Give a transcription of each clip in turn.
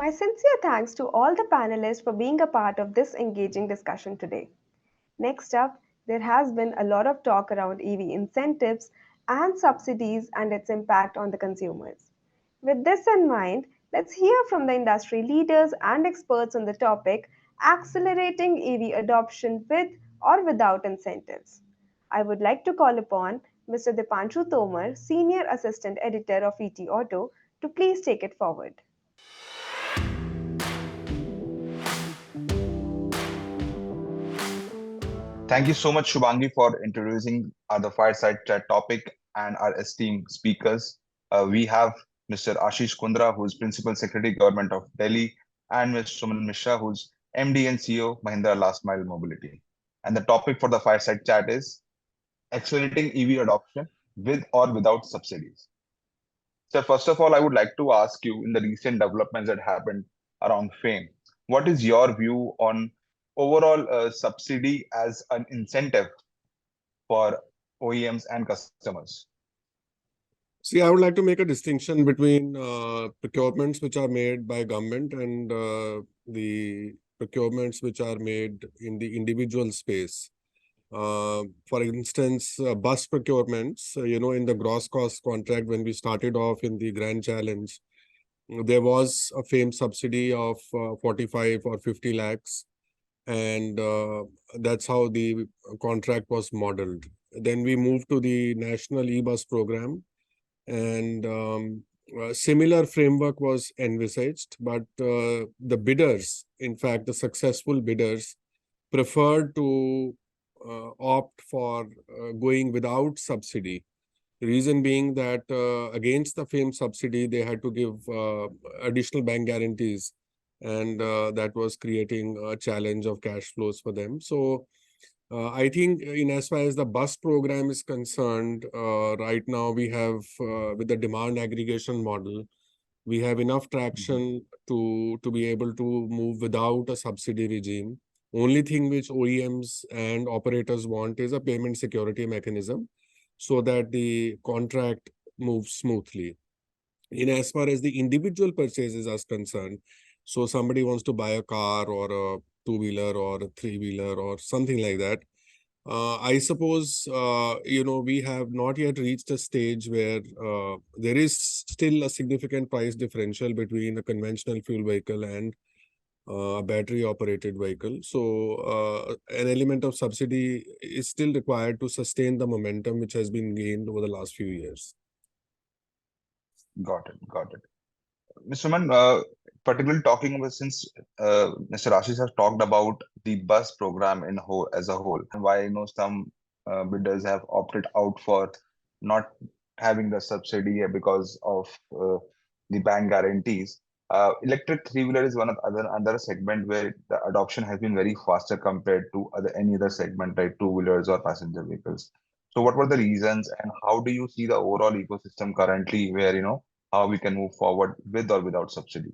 My sincere thanks to all the panelists for being a part of this engaging discussion today. Next up, there has been a lot of talk around EV incentives and subsidies and its impact on the consumers. With this in mind, let's hear from the industry leaders and experts on the topic accelerating EV adoption with or without incentives. I would like to call upon Mr. Dipanshu Tomar, Senior Assistant Editor of ET Auto, to please take it forward. Thank you so much, Shubhangi, for introducing the Fireside Chat topic and our esteemed speakers. We have Mr. Ashish Kundra, who is Principal Secretary, Government of Delhi, and Ms. Suman Mishra, who's MD and CEO, Mahindra Last Mile Mobility. And the topic for the Fireside Chat is accelerating EV adoption with or without subsidies. So, first of all, I would like to ask you, in the recent developments that happened around FAME, what is your view on overall subsidy as an incentive for OEMs and customers? See, I would like to make a distinction between procurements which are made by government and the procurements which are made in the individual space. For instance, bus procurements, in the gross cost contract, when we started off in the Grand Challenge, there was a FAME subsidy of 45 or 50 lakhs. And that's how the contract was modeled. Then we moved to the National E-Bus program, and a similar framework was envisaged, but the bidders, in fact, the successful bidders, preferred to opt for going without subsidy. The reason being that against the FAME subsidy, they had to give additional bank guarantees, and that was creating a challenge of cash flows for them. So I think in as far as the bus program is concerned, right now we have, with the demand aggregation model, we have enough traction to be able to move without a subsidy regime. Only thing which OEMs and operators want is a payment security mechanism so that the contract moves smoothly. In as far as the individual purchases are concerned, so somebody wants to buy a car or a two-wheeler or a three-wheeler or something like that. I suppose, we have not yet reached a stage where there is still a significant price differential between a conventional fuel vehicle and a battery-operated vehicle. So an element of subsidy is still required to sustain the momentum which has been gained over the last few years. Got it. Mr. Man, particularly talking about, since Mr. Ashish has talked about the bus program as a whole, and why some bidders have opted out for not having the subsidy because of the bank guarantees. Electric three-wheeler is one of another segment where the adoption has been very faster compared to any other segment, like two-wheelers or passenger vehicles. So what were the reasons, and how do you see the overall ecosystem currently, where how we can move forward with or without subsidy?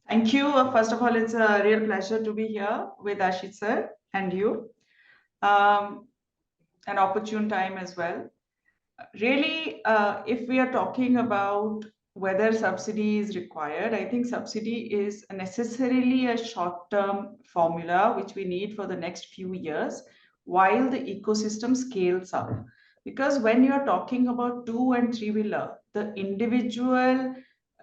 Thank you. First of all, it's a real pleasure to be here with Ashish sir and you. An opportune time as well. Really, if we are talking about whether subsidy is required, I think subsidy is necessarily a short-term formula which we need for the next few years while the ecosystem scales up. Because when you're talking about two and three-wheeler, the individual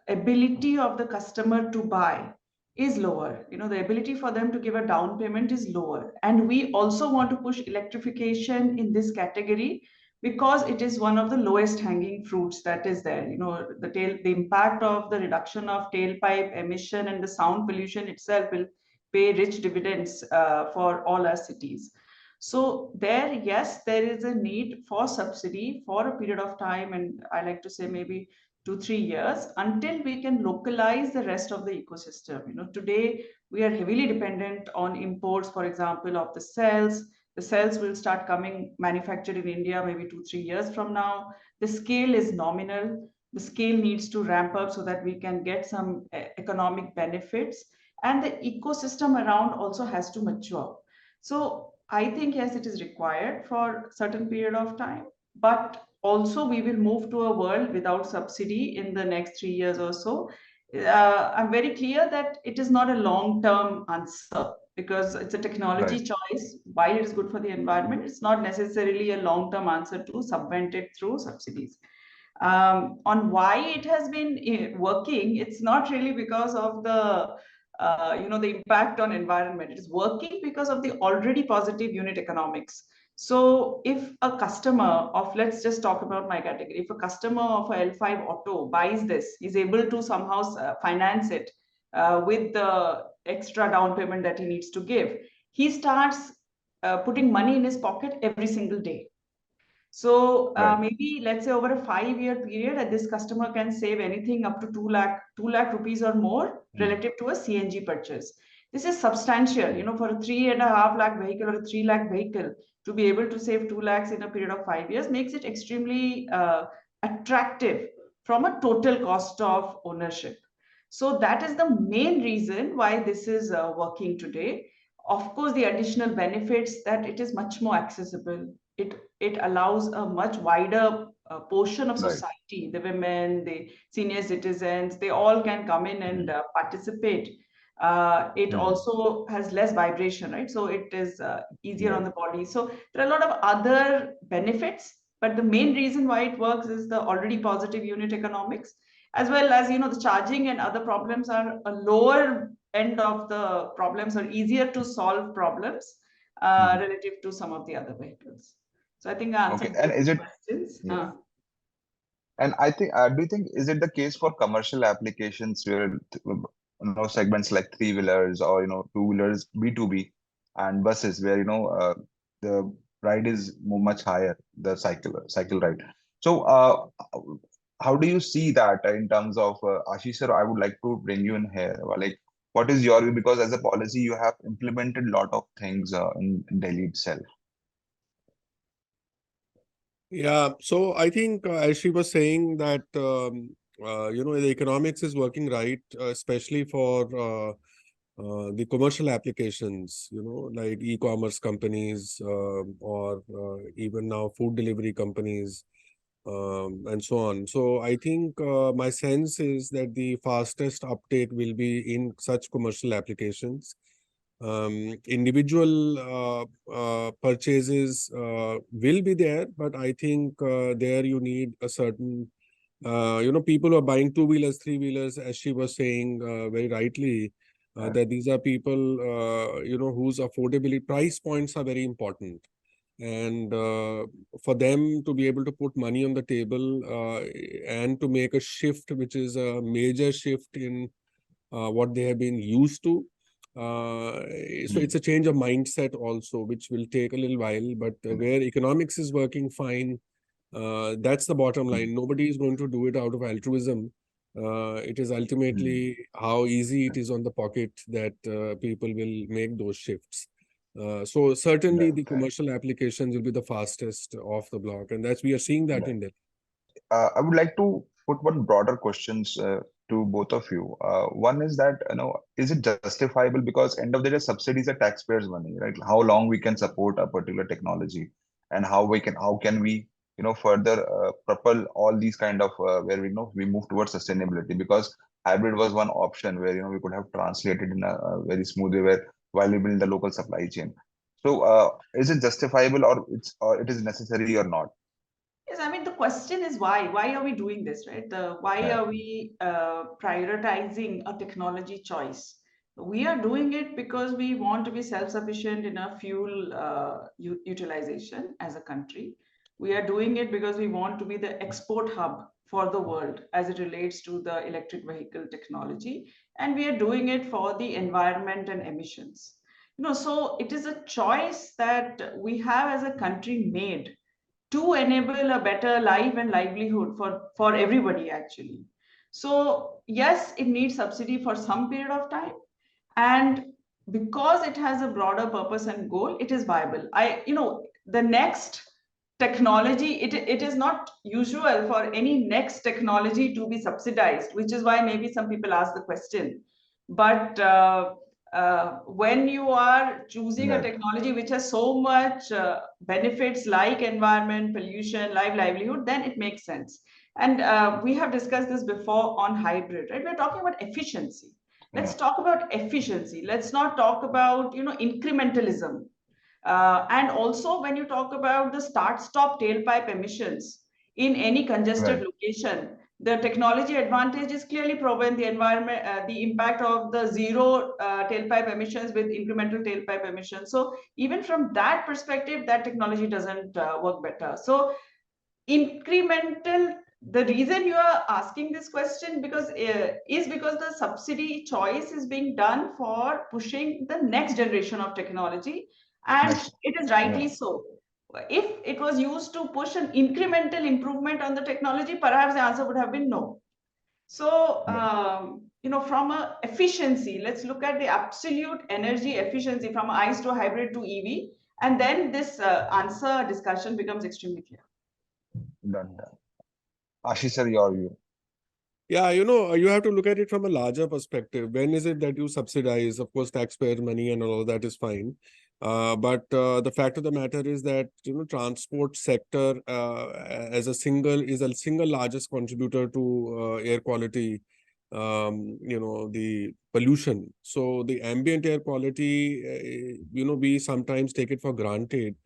ability of the customer to buy is lower. The ability for them to give a down payment is lower. And we also want to push electrification in this category because it is one of the lowest hanging fruits that is there. The impact of the reduction of tailpipe emission and the sound pollution itself will pay rich dividends for all our cities. So yes, there is a need for subsidy for a period of time, and I like to say maybe 2-3 years until we can localize the rest of the ecosystem. Today we are heavily dependent on imports, for example, of the cells. The cells will start coming manufactured in India maybe 2-3 years from now. The scale is nominal. The scale needs to ramp up so that we can get some economic benefits, and the ecosystem around also has to mature. So I think, yes, it is required for a certain period of time, but also we will move to a world without subsidy in the next 3 years or so. I'm very clear that it is not a long-term answer because it's a technology Right. choice. While it is good for the environment, it's not necessarily a long-term answer to subvent it through subsidies. On why it has been working, it's not really because of the the impact on environment. It is working because of the already positive unit economics. So if a customer of, let's just talk about my category, if a customer of a L5 auto buys this, is able to somehow finance it with the extra down payment that he needs to give, he starts putting money in his pocket every single day. So Right. maybe let's say over a 5-year period, this customer can save anything up to 2 lakh rupees or more Mm. relative to a CNG purchase. This is substantial, for a 3.5 lakh vehicle or a 3 lakh vehicle to be able to save 2 lakhs in a period of 5 years makes it extremely attractive from a total cost of ownership. So that is the main reason why this is working today. Of course, the additional benefits that it is much more accessible. It allows a much wider portion of Right. society, the women, the senior citizens, they all can come in and Mm. participate. It Mm. also has less vibration, right? So it is easier on Right. the body. So there are a lot of other benefits, but the main reason why it works is the already positive unit economics, as well as the charging and other problems are a lower end of the problems, or easier to solve problems Mhm. relative to some of the other vehicles. So I think I Okay. answered And both is the it, questions. yeah. And I think, do you think, is it the case for commercial applications where, segments like three-wheelers or, two-wheelers, B2B, and buses where, the ride is much higher, the cycle ride. So, how do you see that in terms of, Ashish sir, I would like to bring you in here. Like, what is your view? Because as a policy, you have implemented a lot of things in Delhi itself. Yeah, so I think as she was saying that the economics is working right, especially for the commercial applications, like e-commerce companies or even now food delivery companies and so on. So I think my sense is that the fastest uptake will be in such commercial applications. Individual purchases will be there, but I think there you need a certain, people who are buying two-wheelers, three-wheelers, as she was saying very rightly, Right. that these are people, whose affordability price points are very important. And for them to be able to put money on the table and to make a shift, which is a major shift in what they have been used to. So Mm. it's a change of mindset also, which will take a little while, but where economics is working fine, that's the bottom Mm. line. Nobody is going to do it out of altruism. It is Mm. ultimately how easy it is on the pocket that people will make those shifts. So certainly Right. the Right. commercial applications will be the fastest off the block, and that's we are seeing that Right. in Delhi. I would like to put one broader questions to both of you. One is that, is it justifiable? Because end of the day, subsidies are taxpayers' money, right? How long we can support a particular technology, and how can we, further propel all these kind of where we move towards sustainability. Because hybrid was one option where we could have translated in a very smooth way where while we build the local supply chain. So, is it justifiable, or it is necessary or not? Yes, I mean, the question is why? Why are we doing this, right? Why Right. are we prioritizing a technology choice? We are doing it because we want to be self-sufficient in our fuel utilization as a country. We are doing it because we want to be the export hub for the world as it relates to the electric vehicle technology. And we are doing it for the environment and emissions. So it is a choice that we have as a country made to enable a better life and livelihood for everybody actually. So yes, it needs subsidy for some period of time, and because it has a broader purpose and goal, it is viable. The next technology, it is not usual for any next technology to be subsidized, which is why maybe some people ask the question. But when you are choosing a Right. technology which has so much benefits like environment, pollution, livelihood, then it makes sense. And we have discussed this before on hybrid, right? We're talking about efficiency. Let's Yeah. talk about efficiency. Let's not talk about, incrementalism. And also, when you talk about the start-stop tailpipe emissions in any congested Right. location, the technology advantage is clearly proven. The environment, the impact of the zero tailpipe emissions with incremental tailpipe emissions. So even from that perspective, that technology doesn't work better. So incremental, the reason you are asking this question because is because the subsidy choice is being done for pushing the next generation of technology, and Next. it is Yeah. rightly so. If it was used to push an incremental improvement on the technology, perhaps the answer would have been no. So Right. from a efficiency, let's look at the absolute energy efficiency from ICE to hybrid to EV, and then this answer discussion becomes extremely clear. Done. Done. Ashish sir, your view. Yeah, you have to look at it from a larger perspective. When is it that you subsidize? Of course, taxpayer money and all of that is fine. But the fact of the matter is that, transport sector as a single largest contributor to air quality, the pollution. So the ambient air quality, we sometimes take it for granted,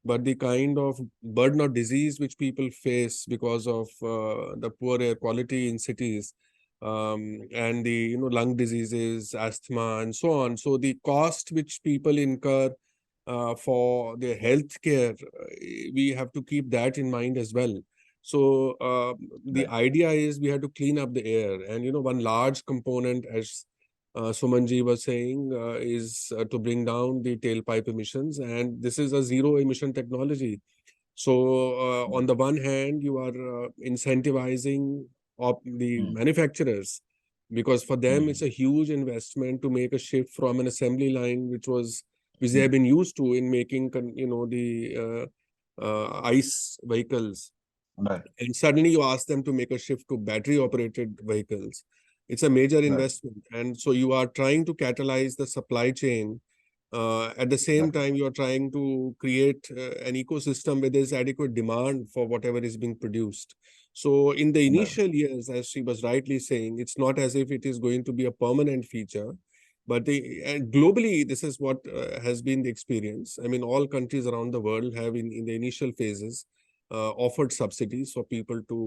but the kind of burden of disease which people face because of the poor air quality in cities, and the lung diseases, asthma, and so on. So the cost which people incur for their health care, we have to keep that in mind as well. So the Right. idea is we have to clean up the air, and one large component, as Sumanji was saying, is to bring down the tailpipe emissions, and this is a zero emission technology. So, on the one hand, you are incentivizing the Mm. manufacturers, because for them it's Mm. a huge investment to make a shift from an assembly line which they Mm. have been used to in making the ICE vehicles, Right. and suddenly you ask them to make a shift to battery operated vehicles. It's a major Right. investment, and so you are trying to catalyze the supply chain. At the same Right. time, you are trying to create an ecosystem where there's adequate demand for whatever is being produced. So in the Right. initial years, as she was rightly saying, it's not as if it is going to be a permanent feature, but and globally, this is what has been the experience. I mean, all countries around the world have in the initial phases offered subsidies for people to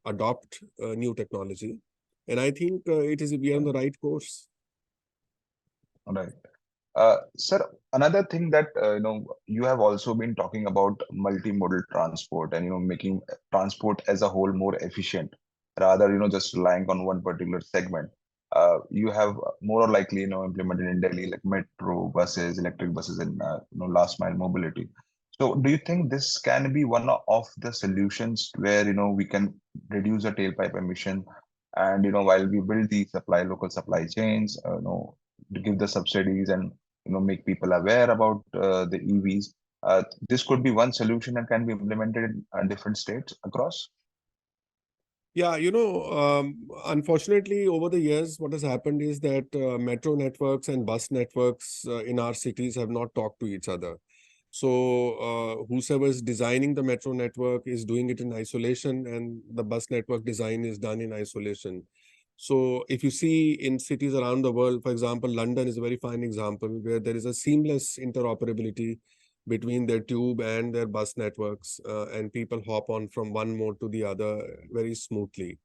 adopt new technology. And I think we are on Right. the right course. Right. Sir, another thing that you have also been talking about multimodal transport and making transport as a whole more efficient rather just relying on one particular segment. You have more likely implemented in Delhi like metro buses, electric buses, and last mile mobility. So, do you think this can be one of the solutions where we can reduce the tailpipe emission and while we build the local supply chains, to give the subsidies and make people aware about the EVs. This could be one solution and can be implemented in different states across. Yeah, unfortunately, over the years, what has happened is that metro networks and bus networks in our cities have not talked to each other. So, whosoever is designing the metro network is doing it in isolation, and the bus network design is done in isolation. So, if you see in cities around the world, for example, London is a very fine example where there is a seamless interoperability between their tube and their bus networks, and people hop on from one mode to the other very smoothly.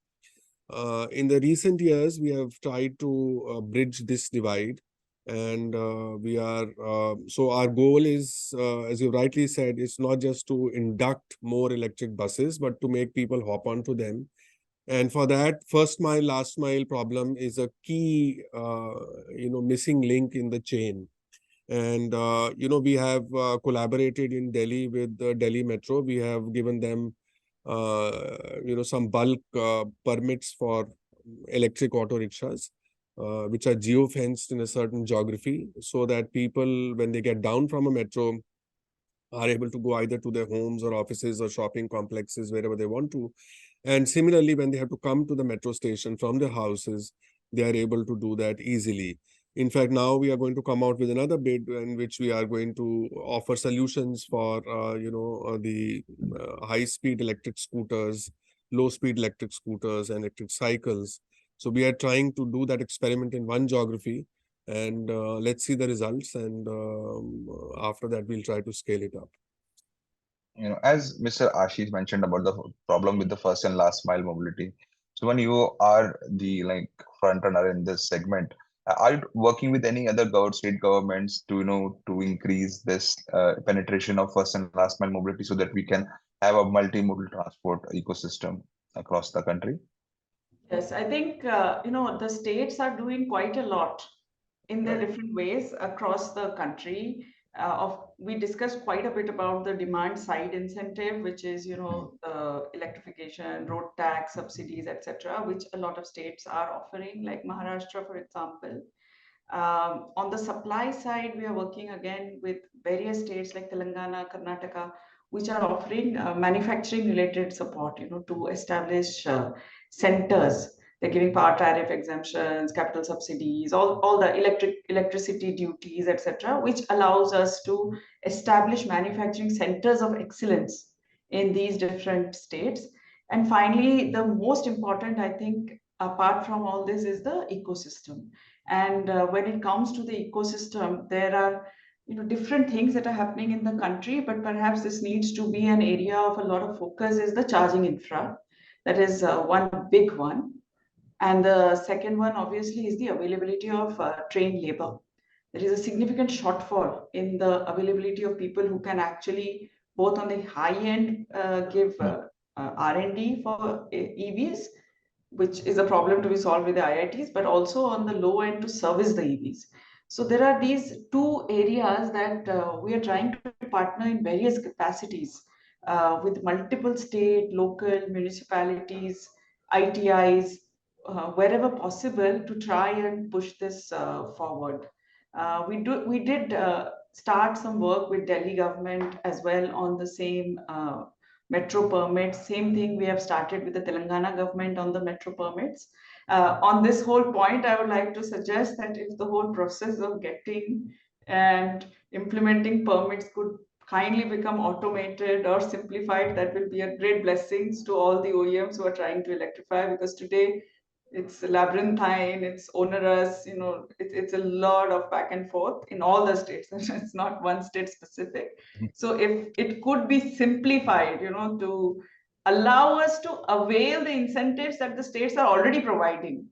In the recent years, we have tried to bridge this divide, and so our goal is, as you rightly said, it's not just to induct more electric buses, but to make people hop onto them. And for that, first mile, last mile problem is a key, missing link in the chain. And, we have collaborated in Delhi with the Delhi Metro. We have given them, some bulk permits for electric auto rickshaws, which are geo-fenced in a certain geography, so that people, when they get down from a metro, are able to go either to their homes or offices or shopping complexes, wherever they want to. And similarly, when they have to come to the metro station from their houses, they are able to do that easily. In fact, now we are going to come out with another bid in which we are going to offer solutions for, the high-speed electric scooters low-speed electric scooters and electric cycles. So we are trying to do that experiment in one geography, and let's see the results. And after that, we'll try to scale it up. As Mr. Ashish mentioned about the problem with the first and last mile mobility, so when you are the front runner in this segment, are you working with any other state governments to to increase this penetration of first and last mile mobility so that we can have a multimodal transport ecosystem across the country? Yes, I think the states are doing quite a lot in their different ways across the country. We discussed quite a bit about the demand side incentive, which is the electrification, road tax, subsidies, etc., which a lot of states are offering, like Maharashtra, for example. On the supply side, we are working again with various states like Telangana, Karnataka, which are offering manufacturing related support, to establish centers. They're giving power tariff exemptions, capital subsidies, all the electricity duties, etc., which allows us to establish manufacturing centers of excellence in these different states. And finally, the most important, I think, apart from all this, is the ecosystem. And when it comes to the ecosystem, there are different things that are happening in the country, but perhaps this needs to be an area of a lot of focus is the charging infra. That is one big one. And the second one, obviously, is the availability of trained labor. There is a significant shortfall in the availability of people who can actually, both on the high end, give R&D for EVs, which is a problem to be solved with the IITs, but also on the low end to service the EVs. So there are these two areas that we are trying to partner in various capacities with multiple state, local, municipalities, ITIs, wherever possible to try and push this forward. We did start some work with Delhi government as well on the same metro permits. Same thing we have started with the Telangana government on the metro permits. On this whole point, I would like to suggest that if the whole process of getting and implementing permits could kindly become automated or simplified, that will be a great blessings to all the OEMs who are trying to electrify, because today it's labyrinthine, it's onerous, it's a lot of back and forth in all the states. It's not one state specific. So if it could be simplified, to allow us to avail the incentives that the states are already providing,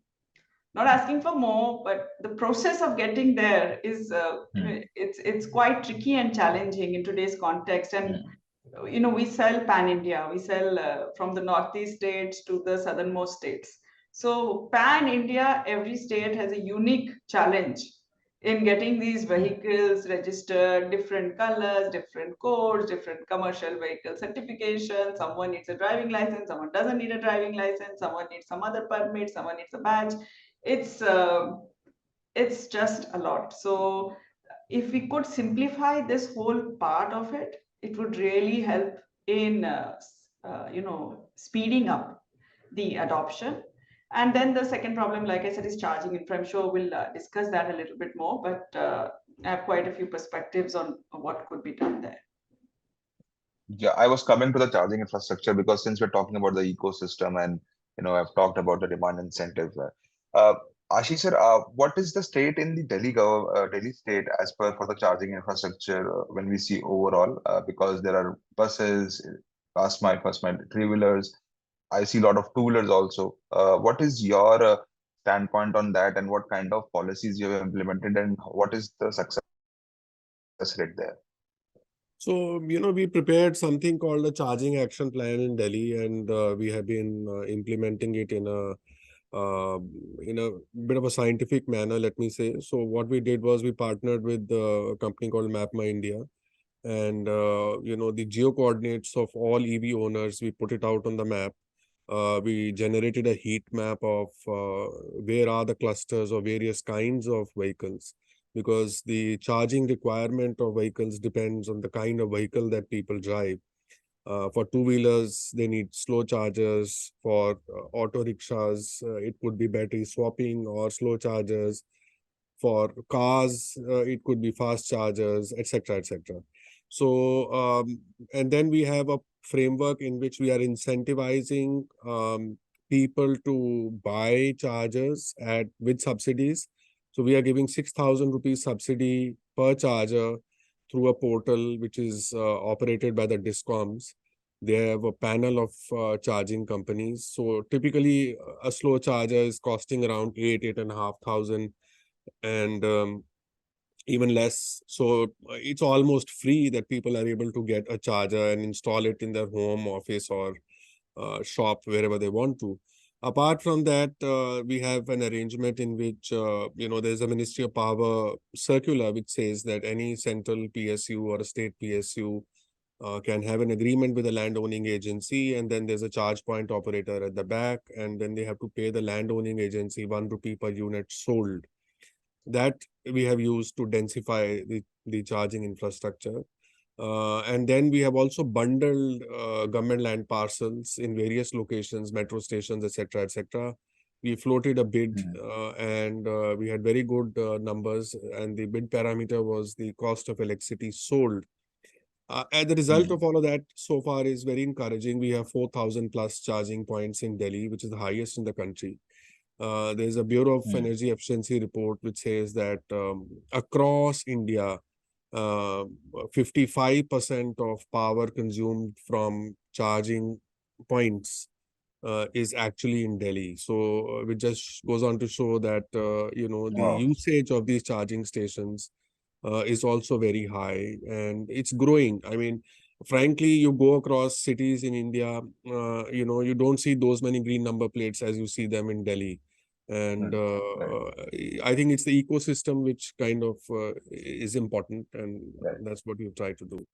not asking for more, but the process of getting there is it's quite tricky and challenging in today's context. And we sell pan India, we sell from the northeast states to the southernmost states. So pan India, every state has a unique challenge in getting these vehicles registered, different colors, different codes, different commercial vehicle certification. Someone needs a driving license, someone doesn't need a driving license, someone needs some other permit, someone needs a badge. It's just a lot. So if we could simplify this whole part of it, it would really help in speeding up the adoption. And then the second problem, like I said, is charging infra. I'm sure we'll discuss that a little bit more, but I have quite a few perspectives on what could be done there. Yeah, I was coming to the charging infrastructure because since we're talking about the ecosystem and I've talked about the demand incentive. Ashish sir, what is the state in the Delhi state as per for the charging infrastructure when we see overall? Because there are buses, last mile, first mile, three-wheelers. I see a lot of two-wheelers also. What is your standpoint on that, and what kind of policies you have implemented, and what is the success rate there? So, we prepared something called a charging action plan in Delhi, and we have been implementing it in a bit of a scientific manner, let me say. So what we did was we partnered with a company called Map My India, and the geo coordinates of all EV owners, we put it out on the map. We generated a heat map of where are the clusters of various kinds of vehicles, because the charging requirement of vehicles depends on the kind of vehicle that people drive. For two-wheelers, they need slow chargers. For auto rickshaws, it could be battery swapping or slow chargers. For cars, it could be fast chargers, etc., etc. So, and then we have a framework in which we are incentivizing people to buy chargers with subsidies. So we are giving 6,000 rupees subsidy per charger through a portal which is operated by the discoms. They have a panel of charging companies. So typically, a slow charger is costing around 8,500, and even less. So it's almost free that people are able to get a charger and install it in their home, office, or shop wherever they want to. Apart from that, we have an arrangement in which there's a Ministry of Power circular which says that any central PSU or a state PSU can have an agreement with a landowning agency, and then there's a charge point operator at the back, and then they have to pay the landowning agency 1 rupee per unit sold. That we have used to densify the charging infrastructure. And then we have also bundled government land parcels in various locations, metro stations, etc., etc. We floated a bid, and we had very good numbers, and the bid parameter was the cost of electricity sold. And the result of all of that so far is very encouraging. We have 4,000 plus charging points in Delhi, which is the highest in the country. There's a Bureau of Energy Efficiency report which says that across India, 55% of power consumed from charging points is actually in Delhi. So it just goes on to show that the Wow. usage of these charging stations is also very high, and it's growing. I mean, frankly, you go across cities in India, you don't see those many green number plates as you see them in Delhi. And Right. I think it's the ecosystem which kind of is important, and Right. that's what you try to do.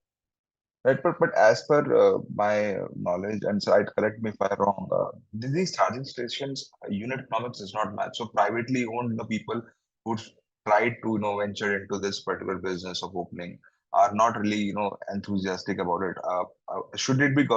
Right, but as per my knowledge, and so correct me if I'm wrong, these charging stations, unit economics does not match. So privately owned, people who try to, venture into this particular business of opening are not really, enthusiastic about it. Should it be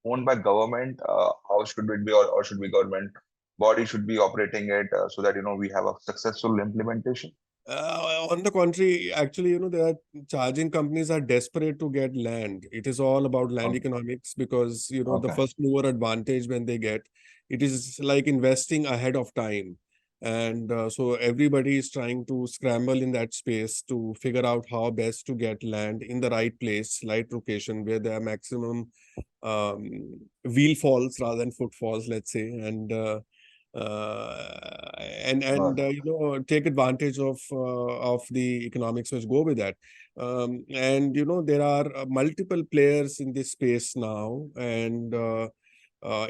owned by government? How should it be, or should be government body should be operating it so that, we have a successful implementation? On the contrary, actually, there are charging companies are desperate to get land. It is all about land Okay. economics because, the Okay. first mover advantage when they get, it is like investing ahead of time. And so everybody is trying to scramble in that space to figure out how best to get land in the right place, right location, where there are maximum wheel falls rather than footfalls, let's say. And Got it. take advantage of the economics which go with that. And there are multiple players in this space now, and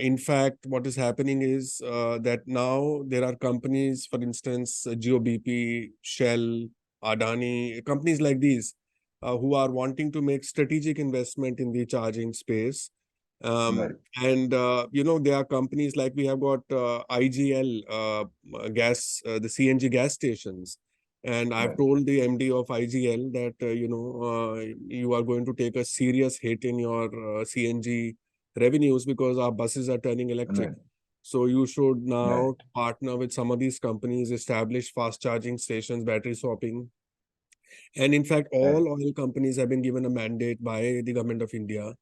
in fact what is happening is that now there are companies, for instance, GeoBP, Shell, Adani, companies like these who are wanting to make strategic investment in the charging space. Right. And there are companies like we have got IGL gas, the CNG gas stations, and I've Right. told the MD of IGL that you are going to take a serious hit in your CNG revenues because our buses are turning electric. Right. So you should Right. now partner with some of these companies, establish fast charging stations, battery swapping. And in fact, Right. all oil companies have been given a mandate by the government of India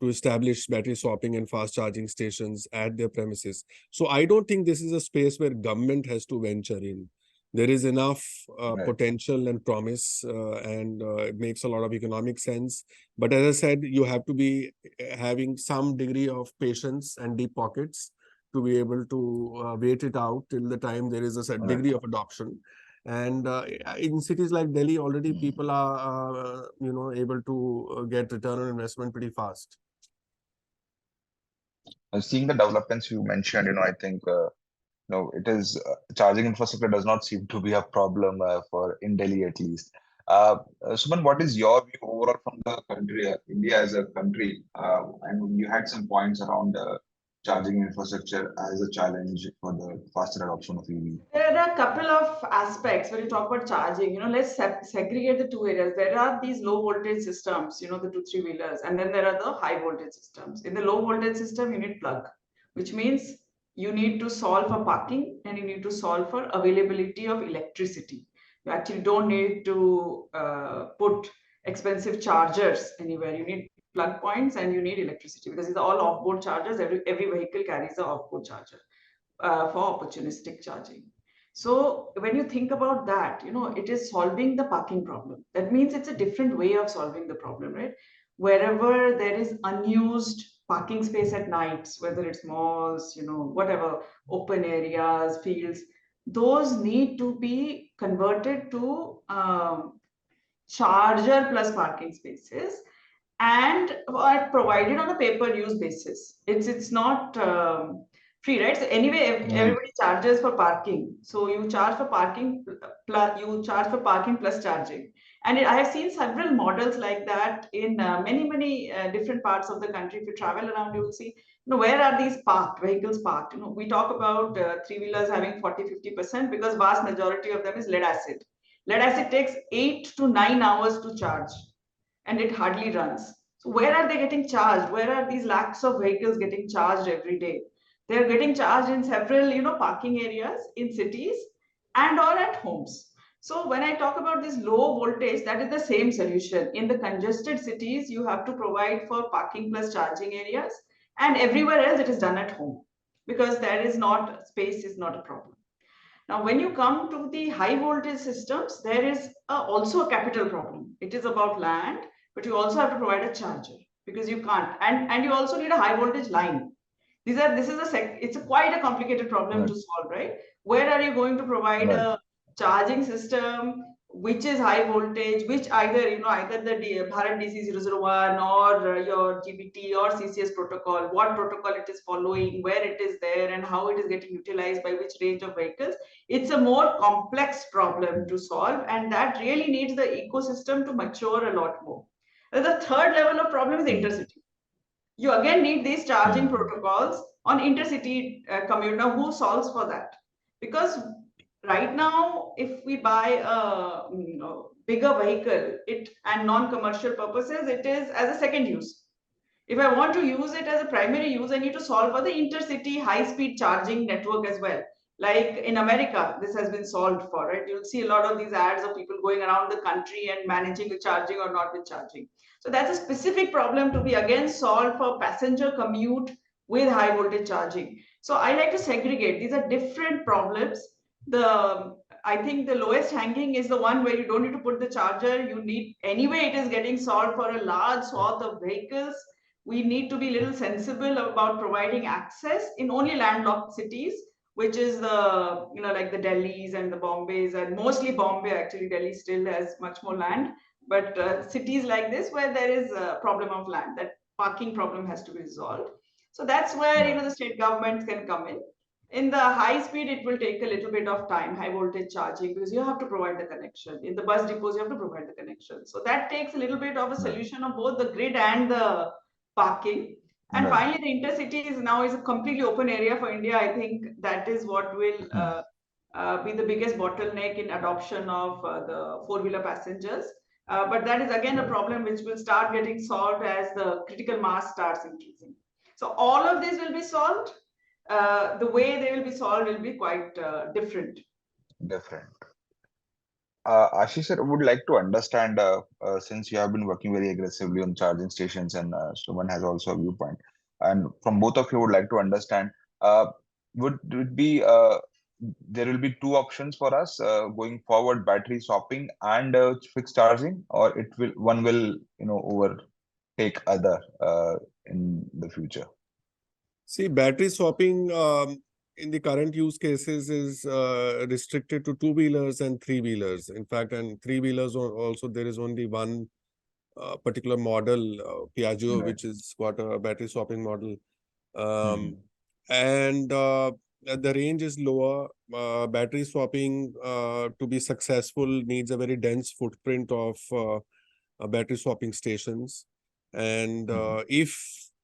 to establish battery swapping and fast charging stations at their premises. So I don't think this is a space where government has to venture in. There is enough Right. potential and promise, and it makes a lot of economic sense. But as I said, you have to be having some degree of patience and deep pockets to be able to wait it out till the time there is a certain Right. degree of adoption. And in cities like Delhi, already people are, able to get return on investment pretty fast. Seeing the developments you mentioned, I think it is charging infrastructure does not seem to be a problem for in Delhi at least. Suman, what is your view overall from the country, India as a country? And you had some points around charging infrastructure as a challenge for the faster adoption of EV. There are a couple of aspects when you talk about charging. Let's segregate the two areas. There are these low voltage systems, the two, three wheelers, and then there are the high voltage systems. In the low voltage system, you need plug, which means you need to solve for parking and you need to solve for availability of electricity. You actually don't need to put expensive chargers anywhere. You need plug points and you need electricity, because these are all off-board chargers. Every vehicle carries an off-board charger for opportunistic charging. So when you think about that, it is solving the parking problem. That means it's a different way of solving the problem, right? Wherever there is unused parking space at nights, whether it's malls, whatever, open areas, fields, those need to be converted to charger plus parking spaces, and are provided on a pay-per-use basis. It's not free, right? So anyway, Right. everybody charges for parking. So you charge for parking plus charging. And I have seen several models like that in many different parts of the country. If you travel around, you will see, where are these vehicles parked? We talk about three-wheelers having 40-50%, because vast majority of them is lead acid. Lead acid takes 8 to 9 hours to charge, and it hardly runs. So where are they getting charged? Where are these lakhs of vehicles getting charged every day? They are getting charged in several, parking areas in cities and or at homes. So when I talk about this low voltage, that is the same solution. In the congested cities, you have to provide for parking plus charging areas, and everywhere else it is done at home, because there is not, space is not a problem. Now, when you come to the high voltage systems, there is also a capital problem. It is about land, but you also have to provide a charger, because you can't, and you also need a high voltage line. It's quite a complicated problem Right. to solve, right? Where are you going to provide Right. a charging system which is high voltage, which either the Bharat DC 001 or your GBT or CCS protocol, what protocol it is following, where it is there, and how it is getting utilized by which range of vehicles. It's a more complex problem to solve, and that really needs the ecosystem to mature a lot more. The third level of problem is Mm. intercity. You again need these charging Mm. protocols on intercity commute. Now, who solves for that? Because right now, if we buy a bigger vehicle, it and non-commercial purposes, it is as a second use. If I want to use it as a primary use, I need to solve for the intercity high-speed charging network as well. Like in America, this has been solved for, right? You'll see a lot of these ads of people going around the country and managing the charging or not with charging. So that's a specific problem to be again solved for passenger commute with high voltage charging. So I like to segregate. These are different problems. I think the lowest hanging is the one where you don't need to put the charger. You need, anyway, it is getting solved for a large swath of vehicles. We need to be a little sensible about providing access in only landlocked cities, which is like the Delhis and the Bombays, and mostly Bombay. Actually, Delhi still has much more land, but cities like this where there is a problem of land, that parking problem has to be resolved. So that's where Yeah. the state governments can come in. In the high speed, it will take a little bit of time, high voltage charging, because you have to provide the connection. In the bus depots, you have to provide the connection. So that takes a little bit of a Right. solution of both the grid and the parking. And Right. finally, the intercity is a completely open area for India. I think that is what will Mm. be the biggest bottleneck in adoption of the four-wheeler passengers. But that is again a Right. problem which will start getting solved as the critical mass starts increasing. So all of this will be solved. The way they will be solved will be quite different. Different. Ashish sir, would like to understand, since you have been working very aggressively on charging stations, and Suman has also a viewpoint, and from both of you would like to understand, uh, would it be there will be two options for us going forward: battery swapping and fixed charging, or it will one will overtake other in the future? See, battery swapping in the current use cases is restricted to two-wheelers and three-wheelers. In fact, and three-wheelers also there is only one particular model, Piaggio, Right. which is got a battery swapping model. Hmm. And the range is lower. Battery swapping to be successful needs a very dense footprint of battery swapping stations. And Hmm. if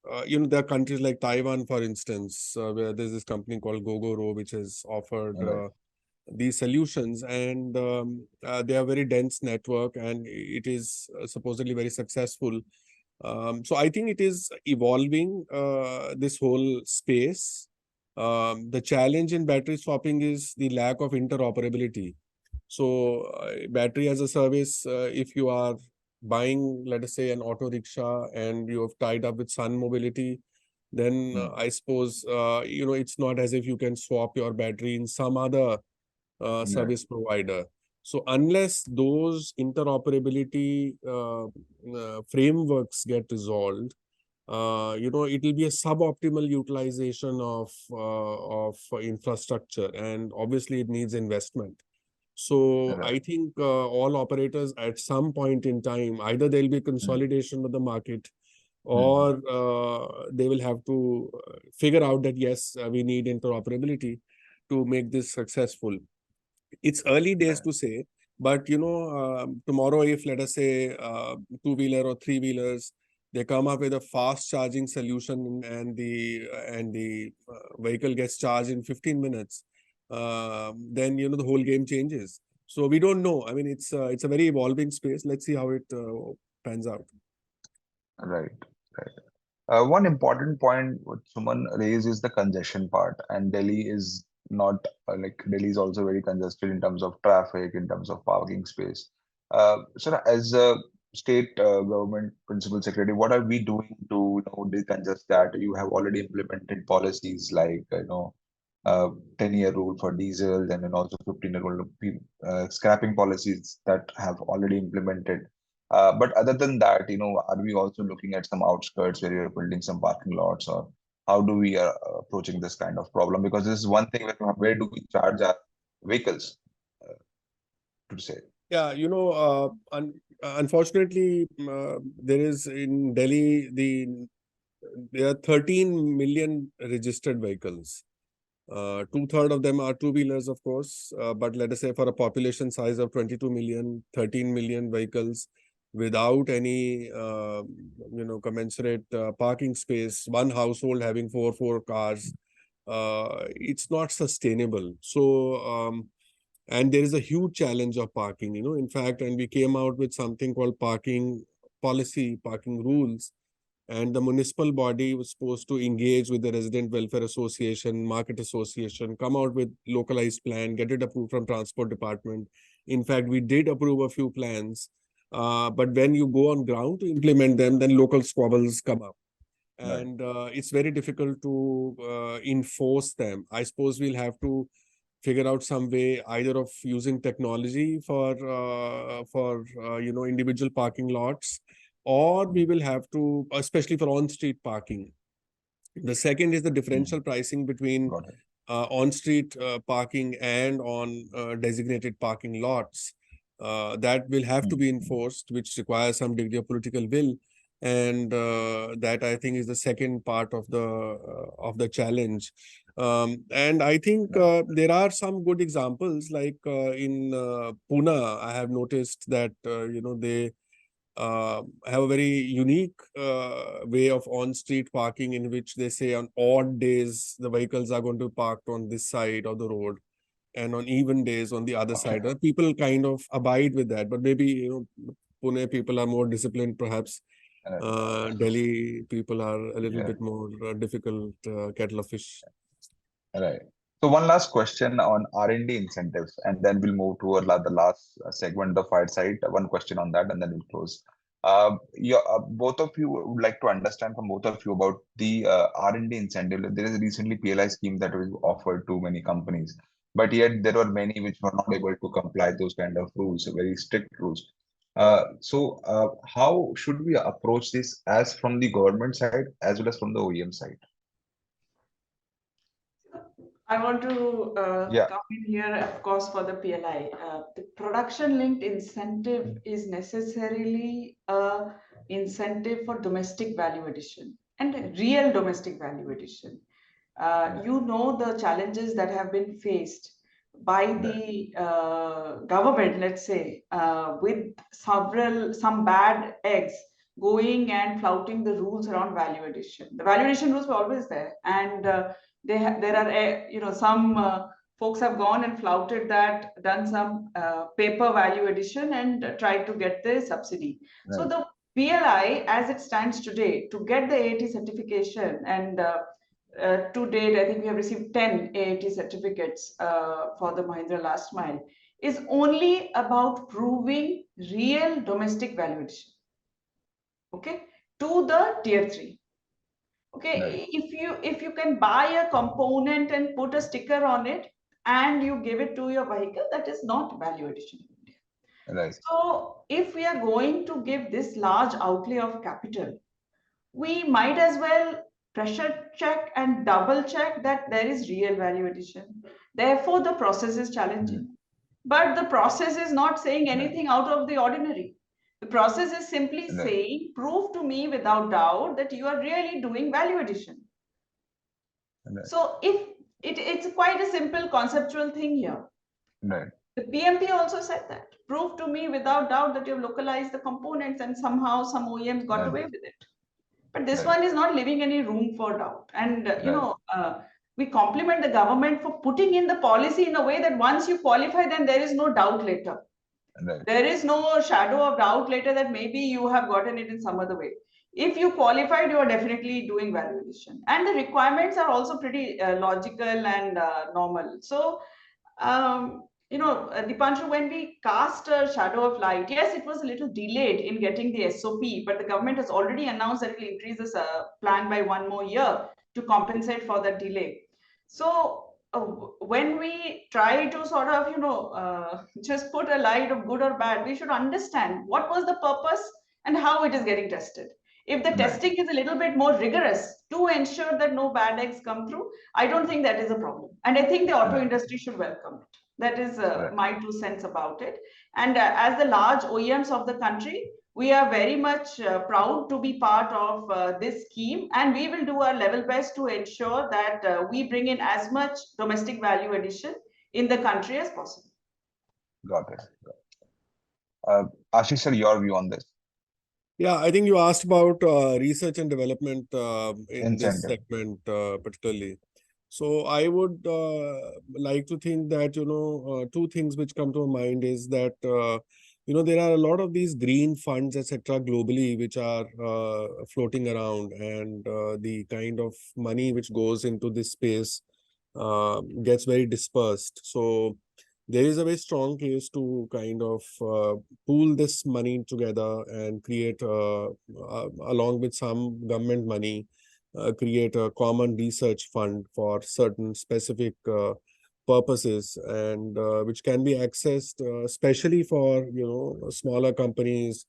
there are countries like Taiwan, for instance, where there's this company called Gogoro, which has offered Right. these solutions, and they are very dense network, and it is supposedly very successful. So I think it is evolving this whole space. The challenge in battery swapping is the lack of interoperability. So battery as a service, if you are buying, let us say, an auto rickshaw and you have tied up with Sun Mobility, then I suppose, it's not as if you can swap your battery in some other service provider. So unless those interoperability frameworks get resolved, it will be a suboptimal utilization of infrastructure, and obviously it needs investment. So I think all operators at some point in time, either there'll be consolidation of the market, or they will have to figure out that yes, we need interoperability to make this successful. It's early days to say, but tomorrow, if let us say two-wheeler or three-wheelers, they come up with a fast charging solution, and the vehicle gets charged in 15 minutes, then the whole game changes. So we don't know. I mean, it's a very evolving space. Let's see how it pans out. Right, right. One important point what Suman raised is the congestion part, and Delhi is not Delhi is also very congested in terms of traffic, in terms of parking space. So as a state government principal secretary, what are we doing to decongest that? You have already implemented policies like 10-year rule for diesel, and then also 15-year rule scrapping policies that have already implemented. But other than that, are we also looking at some outskirts where you're building some parking lots, or how do we approaching this kind of problem? Because this is one thing, where do we charge our vehicles, to say? Yeah, unfortunately, there is in Delhi, there are 13 million registered vehicles. Two-thirds of them are two-wheelers, of course, but let us say for a population size of 22 million, 13 million vehicles without any, commensurate parking space, one household having four cars, it's not sustainable. So, and there is a huge challenge of parking, in fact, and we came out with something called parking policy, parking rules, and the municipal body was supposed to engage with the resident welfare association, market association, come out with localized plan, get it approved from transport department. In fact, we did approve a few plans, but when you go on ground to implement them, then local squabbles come up, and it's very difficult to enforce them. I suppose we'll have to figure out some way either of using technology for individual parking lots, or we will have to, especially for on-street parking. The second is the differential pricing between on-street parking and on designated parking lots. That will have to be enforced, which requires some degree of political will, and that I think is the second part of the challenge. And I think there are some good examples, like in Pune. I have noticed that they have a very unique way of on-street parking, in which they say on odd days the vehicles are going to be parked on this side of the road, and on even days on the other side. People kind of abide with that, but maybe Pune people are more disciplined, perhaps. Delhi people are a little bit more difficult kettle of fish. Right. So one last question on R&D incentives, and then we'll move to the last segment, the Fireside. One question on that, and then we'll close. Both of you would like to understand from both of you about the R&D incentive. There is a recently PLI scheme that was offered to many companies, but yet there were many which were not able to comply those kind of rules, very strict rules. So how should we approach this, as from the government side as well as from the OEM side? I want to come in here, of course, for the PLI. The production-linked incentive is necessarily a incentive for domestic value addition and real domestic value addition. The challenges that have been faced by the government, let's say, with some bad eggs going and flouting the rules around value addition. The value addition rules were always there, and there are some folks have gone and flouted that, done some paper value addition, and tried to get the subsidy. So the PLI, as it stands today, to get the AAT certification, and to date, I think we have received 10 AAT certificates for the Mahindra Last Mile, is only about proving real domestic value addition. okay, to the tier 3. Okay, Right. if you can buy a component and put a sticker on it and you give it to your vehicle, that is not value addition in India. Right. So if we are going to give this large outlay of capital, we might as well pressure check and double check that there is real value addition. Therefore, the process is Mm. challenging. But the process is not saying Right. anything out of the ordinary. The process is simply Right. saying, prove to me without doubt that you are really doing value addition. Right. So if it's quite a simple conceptual thing here. Right. The PMP also said that. Prove to me without doubt that you've localized the components and somehow some OEMs got Right. away with it. But this Right. one is not leaving any room for doubt. And, Right. we compliment the government for putting in the policy in a way that once you qualify, then there is no doubt later. Right. There is no shadow of doubt later that maybe you have gotten it in some other way. If you qualified, you are definitely doing value addition. And the requirements are also pretty logical and normal. So, Dipanshu, when we cast a shadow of light, yes, it was a little delayed in getting the SOP, but the government has already announced that it will increase this plan by 1 more year to compensate for that delay. So when we try to sort of, just put a light of good or bad, we should understand what was the purpose and how it is getting tested. If the Right. testing is a little bit more rigorous to ensure that no bad eggs come through, I don't think that is a problem. And I think the auto Right. industry should welcome it. That is Right. my 2 cents about it. And as the large OEMs of the country, we are very much proud to be part of this scheme, and we will do our level best to ensure that we bring in as much domestic value addition in the country as possible. Got it. Ashish sir, your view on this Yeah, I think you asked about research and development in this incentive. segment particularly. So I would like to think that, two things which come to mind is that, there are a lot of these green funds, etc., globally, which are floating around, and the kind of money which goes into this space gets very dispersed. So there is a very strong case to kind of pool this money together and create, along with some government money, create a common research fund for certain specific purposes, and which can be accessed especially for smaller companies,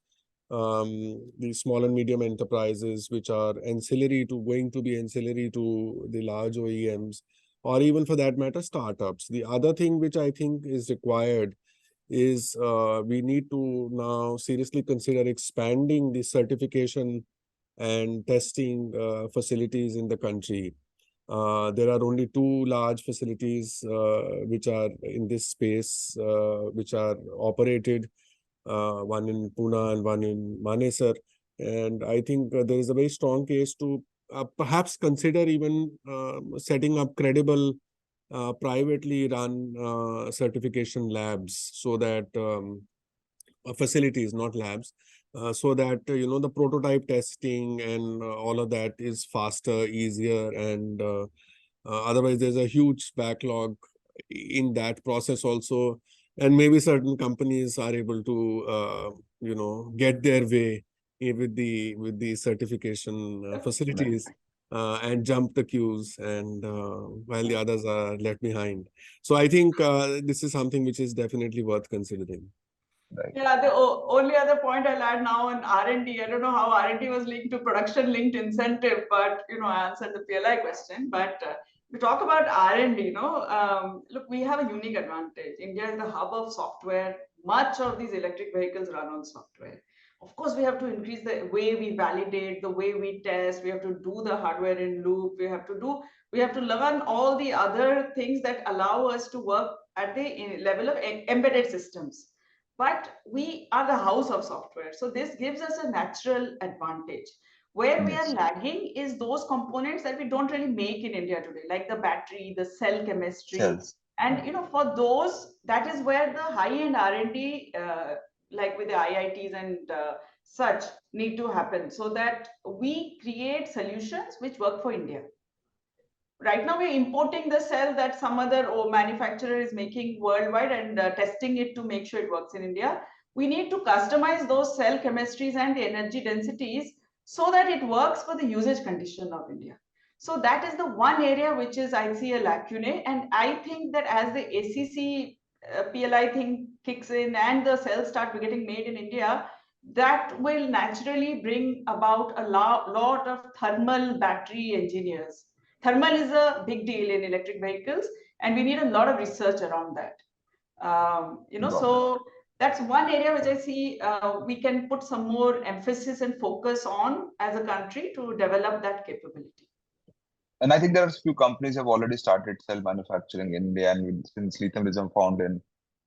these small and medium enterprises which are going to be ancillary to the large OEMs, or even for that matter startups. The other thing which I think is required is we need to now seriously consider expanding the certification and testing facilities in the country. There are only two large facilities which are in this space, which are operated, one in Pune and one in Manesar. And I think there is a very strong case to perhaps consider even setting up credible privately run certification labs, so that facilities, not labs, so that the prototype testing and all of that is faster, easier, and otherwise there's a huge backlog in that process also, and maybe certain companies are able to get their way with the certification Right. facilities, and jump the queues, and while the others are left behind. So I think this is something which is definitely worth considering. Right. Yeah, the only other point I'll add now on R&D, I don't know how R&D was linked to production linked incentive, but I answered the PLI question. But we talk about R&D, look, we have a unique advantage. India is the hub of software. Much of these electric vehicles run on software. Of course, we have to increase the way we validate, the way we test. We have to do the hardware in loop. We have to learn all the other things that allow us to work at the level of embedded systems. But we are the house of software, so this gives us a natural advantage. Where we are Yes. lagging is those components that we don't really make in India today, like the battery, the cell chemistry. Cells. And Right. for those, that is where the high-end R&D, like with the IITs and such, need to happen, so that we create solutions which work for India. Right now we're importing the cell that some other manufacturer is making worldwide and testing it to make sure it works in India. we need to customize those cell chemistries and the energy densities so that it works for the usage condition of India. So that is the one area which is I see a lacune, and I think that as the ACC PLI thing kicks in and the cells start getting made in India, that will naturally bring about a lot of thermal battery engineers. Thermal is a big deal in electric vehicles, and we need a lot of research around that. Got it. So that's one area which I see we can put some more emphasis and focus on as a country to develop that capability. And I think there are a few companies have already started cell manufacturing in India, and since lithium is found in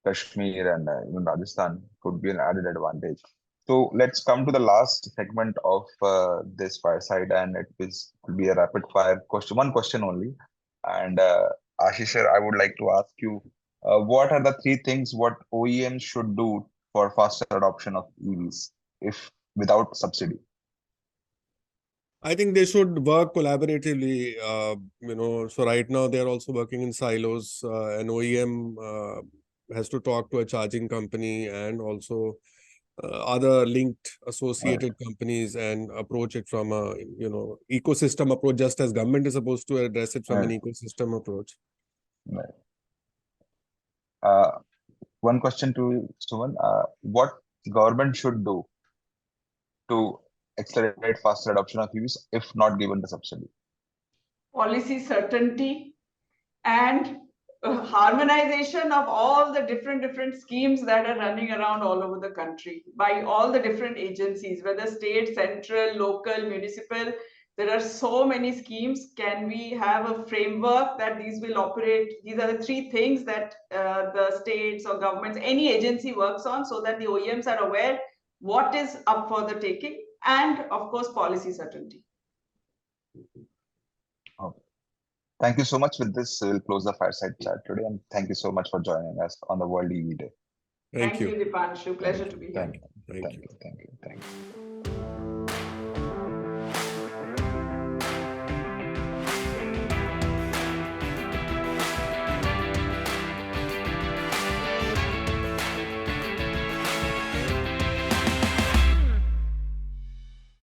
Kashmir and even Rajasthan, could be an added advantage. So let's come to the last segment of this fireside, and will be a rapid fire question, one question only. And Ashish sir, I would like to ask you, what are the three things what OEMs should do for faster adoption of EVs, if without subsidy? I think they should work collaboratively. So right now they are also working in silos. An OEM has to talk to a charging company and also other linked Right. associated companies and approach it from a ecosystem approach, just as government is supposed to address it from an Right. ecosystem approach. Right. Uh, One question to Suman. What government should do to accelerate faster adoption of EVs if not given the subsidy? Policy certainty and harmonization of all the different schemes that are running around all over the country by all the different agencies, whether state, central, local, municipal. There are so many schemes. Can we have a framework that these will operate? These are the three things that the states or governments, any agency works on, so that the OEMs are aware what is up for the taking, and of course policy certainty. Okay. Thank you so much. With this, we'll close the fireside chat today, and thank you so much for joining us on the World EV Day. Thank Thank you, you. Dipanshu. Thank Pleasure to you. be here. Thank you. Thank Thank you. you. Thank you. Thank you.